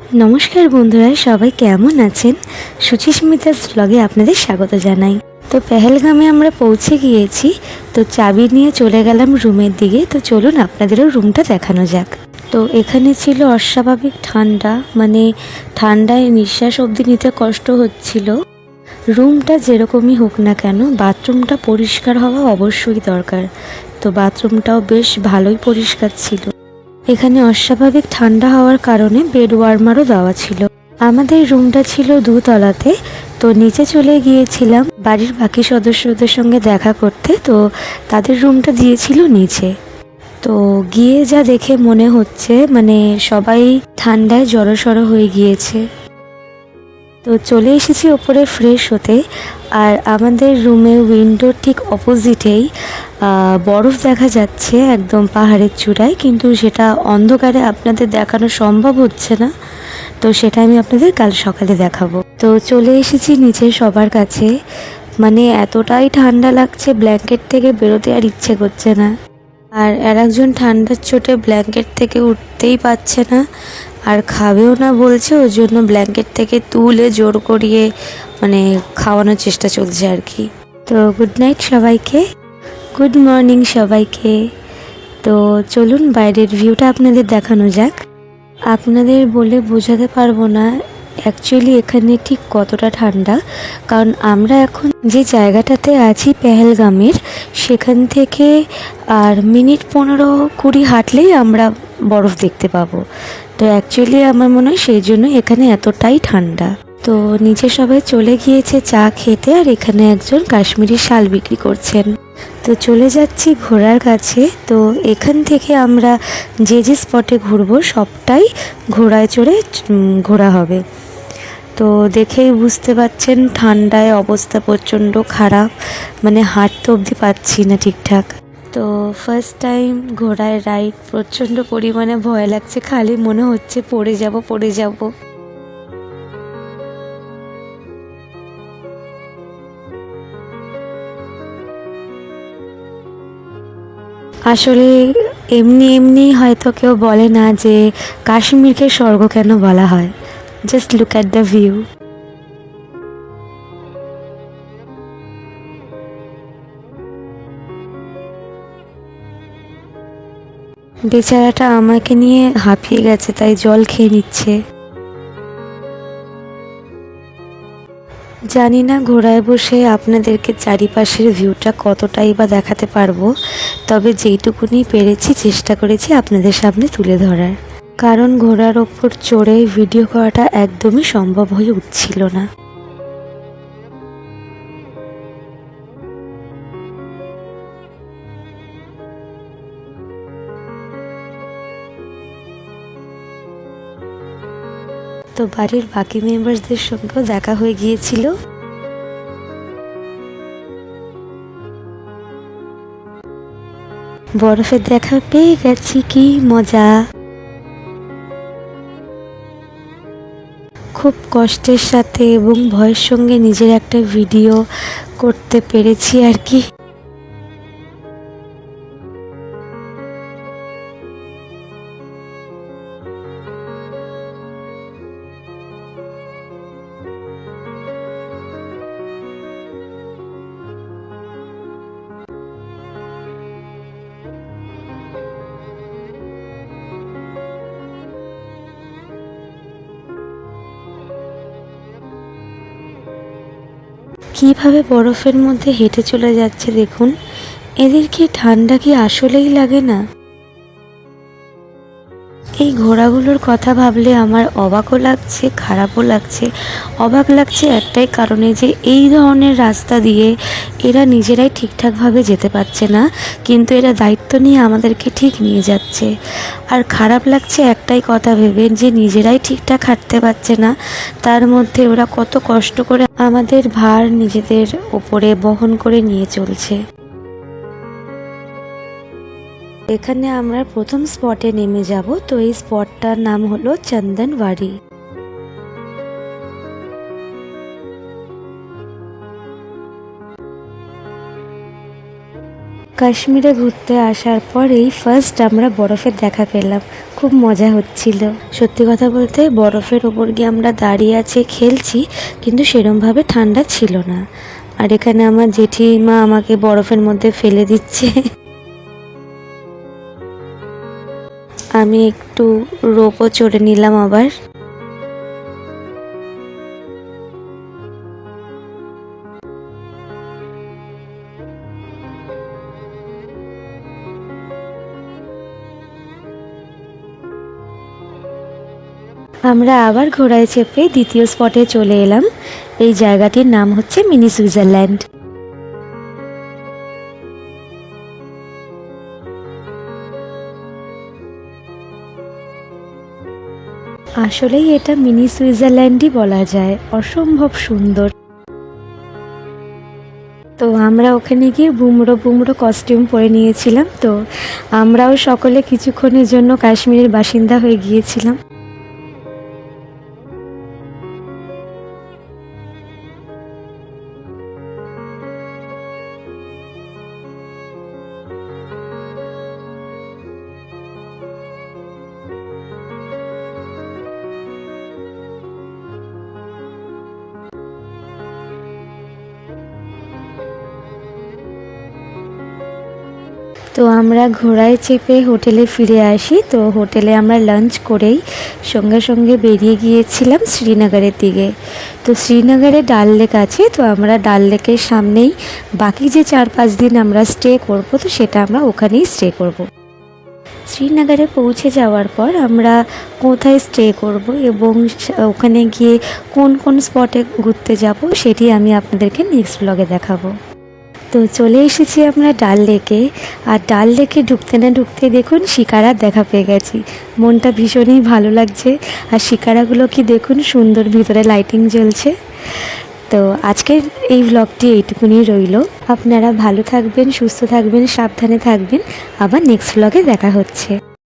নমস্কার বন্ধুরা, সবাই কেমন আছেন? সুচিস্মিতাস ব্লগে আপনাদের স্বাগত জানাই। তো পেহেলগামে আমরা পৌঁছে গিয়েছি। তো চাবি নিয়ে চলে গেলাম রুমের দিকে। তো চলুন আপনাদেরও রুমটা দেখানো যাক। তো এখানে ছিল অস্বাভাবিক ঠান্ডা, মানে ঠান্ডায় নিঃশ্বাস অবধি নিতে কষ্ট হচ্ছিল। রুমটা যেরকমই হোক না কেন, বাথরুমটা পরিষ্কার হওয়া অবশ্যই দরকার। তো বাথরুমটাও বেশ ভালোই পরিষ্কার ছিল। এখানে অস্বাভাবিক ঠান্ডা হওয়ার কারণে বেড ওয়ার্মারও দেওয়া ছিল। আমাদের রুমটা ছিল দোতলাতে। তো নিচে চলে গিয়েছিলাম বাড়ির বাকি সদস্যদের সঙ্গে দেখা করতে। তো তাদের রুমটা দিয়েছিল নিচে। তো গিয়ে যা দেখে মনে হচ্ছে মানে সবাই ঠান্ডায় জড়সড় হয়ে গিয়েছে। তো চলে এসেছি ওপরে ফ্রেশ হতে। আর আমাদের রুমে উইন্ডোর ঠিক অপোজিটেই বরফ দেখা যাচ্ছে একদম পাহাড়ের চূড়ায়, কিন্তু সেটা অন্ধকারে আপনাদের দেখানো সম্ভব হচ্ছে না। তো সেটা আমি আপনাদের কাল সকালে দেখাবো। তো চলে এসেছি নিচে সবার কাছে। মানে এতটাই ঠান্ডা লাগছে, ব্ল্যাঙ্কেট থেকে বেরোতে আর ইচ্ছে করছে না। আর একজন ঠান্ডার চোটে ব্ল্যাঙ্কেট থেকে উঠতেই পারছে না, আর খাবেও না বলছে। ওই জন্য ব্ল্যাঙ্কেট থেকে তুলে জোর করিয়ে মানে খাওয়ানোর চেষ্টা চলছে আর কি। তো গুড নাইট সবাইকে, গুড মর্নিং সবাইকে। তো চলুন বাইরের ভিউটা আপনাদের দেখানো যাক। আপনাদের বলে বোঝাতে পারবো না অ্যাকচুয়ালি এখানে ঠিক কতটা ঠান্ডা। কারণ আমরা এখন যে জায়গাটাতে আছি পেহেলগামের, সেখান থেকে আর মিনিট 15-20 হাঁটলেই আমরা বরফ দেখতে পাবো। তো অ্যাকচুয়ালি আমার মনে হয় সেই জন্য এখানে এতটাই ঠান্ডা। তো নিচে সবাই চলে গিয়েছে চা খেতে, আর এখানে একজন কাশ্মীরি শাল বিক্রি করছেন। তো চলে যাচ্ছি ঘোড়ার কাছে। তো এখান থেকে আমরা যে যে স্পটে ঘুরবো সবটাই ঘোড়ায় চড়ে ঘোরা হবে। তো দেখেই বুঝতে পারছেন ঠান্ডায় অবস্থা প্রচণ্ড খারাপ, মানে হাঁটতে অবধি পাচ্ছি না ঠিকঠাক। তো ফার্স্ট টাইম ঘোড়ায় রাইড, প্রচণ্ড পরিমাণে ভয় লাগছে, খালি মনে হচ্ছে পড়ে যাব। আসলে এমনি হয়তো কেউ বলে না যে কাশ্মীরকে স্বর্গ কেন বলা হয়। Just look at the view. বেচারাটা আমাকে নিয়ে হাঁপিয়ে গেছে, তাই জল খেয়ে নিচ্ছে। জানি না ঘোড়ায় বসে আপনাদেরকে চারিপাশের ভিউটা কতটাই বা দেখাতে পারবো, তবে যেইটুকুনি পেরেছি চেষ্টা করেছি আপনাদের সামনে তুলে ধরার। কারণ ঘোড়ার ওপর চড়ে ভিডিও করাটা একদমই সম্ভব হয়ে উঠছিল না। তো বাড়ির বাকি মেম্বারসদের সঙ্গেও দেখা হয়ে গিয়েছিল। বরফের দেখা পেয়ে গেছি, কি মজা। খুব কষ্টের সাথে এবং ভয়ের সঙ্গে নিজের একটা ভিডিও করতে পেরেছি আর কি। কিভাবে বরফের মধ্যে হেঁটে চলে যাচ্ছে দেখুন। এদের কি ঠান্ডা কি আসলেই লাগে না? এই ঘোড়াগুলোর কথা ভাবলে আমার অবাকও লাগছে, খারাপও লাগছে। অবাক লাগছে একটাই কারণে, যে এই ধরনের রাস্তা দিয়ে এরা নিজেরাই ঠিকঠাকভাবে যেতে পারছে না, কিন্তু এরা দায়িত্ব নিয়ে আমাদেরকে ঠিক নিয়ে যাচ্ছে। আর খারাপ লাগছে একটাই কথা ভেবে, যে নিজেরাই ঠিকঠাক হাঁটতে পারছে না, তার মধ্যে ওরা কত কষ্ট করে আমাদের ভার নিজেদের ওপরে বহন করে নিয়ে চলছে। এখানে আমরা প্রথম স্পটে নেমে যাব। তো এই স্পটটার নাম হলো চন্দনওয়াড়ি। কাশ্মীরে ঘুরতে আসার পরেই ফার্স্ট আমরা বরফের দেখা পেলাম, খুব মজা হচ্ছিল। সত্যি কথা বলতে বরফের ওপর গিয়ে আমরা দাঁড়িয়ে আছি, খেলছি, কিন্তু সেরমভাবে ঠান্ডা ছিল না। আর এখানে আমার জেঠিমা আমাকে বরফের মধ্যে ফেলে দিচ্ছে। আমি একটু রোপও চড়ে নিলাম আবার। আমরা আবার ঘোড়ায় চেপে দ্বিতীয় স্পটে চলে এলাম। এই জায়গাটির নাম হচ্ছে মিনি সুইজারল্যান্ড। আসলেই এটা মিনি সুইজারল্যান্ডই বলা যায়, অসম্ভব সুন্দর। তো আমরা ওখানে গিয়ে বুমড়ো বুমড়ো কস্টিউম পরে নিয়েছিলাম, তো আমরাও সকলে কিছুক্ষণের জন্য কাশ্মীরের বাসিন্দা হয়ে গিয়েছিলাম। তো আমরা ঘোড়ায় চেপে হোটেলে ফিরে আসি। তো হোটেলে আমরা লাঞ্চ করেই সঙ্গে সঙ্গে বেরিয়ে গিয়েছিলাম শ্রীনগরের দিকে। তো শ্রীনগরে ডাল লেক আছে, তো আমরা ডাল লেকের সামনেই বাকি যে 4-5 দিন আমরা স্টে করব, তো সেটা আমরা ওখানেই স্টে করব। শ্রীনগরে পৌঁছে যাওয়ার পর আমরা কোথায় স্টে করব এবং ওখানে গিয়ে কোন কোন স্পটে ঘুরতে যাব সেটি আমি আপনাদেরকে নেক্সট ব্লগে দেখাবো। তো চলে এসেছি আমরা ডাল লেকে। আর ডাল লেকে ঢুকতে না ঢুকতে দেখুন শিকারার দেখা পেয়ে গেছি। মনটা ভীষণই ভালো লাগছে। আর শিকারাগুলো কি দেখুন সুন্দর, ভিতরে লাইটিং জ্বলছে। তো আজকের এই ব্লগটি এইটুকুনি রইল। আপনারা ভালো থাকবেন, সুস্থ থাকবেন, সাবধানে থাকবেন। আবার নেক্সট ব্লগে দেখা হচ্ছে।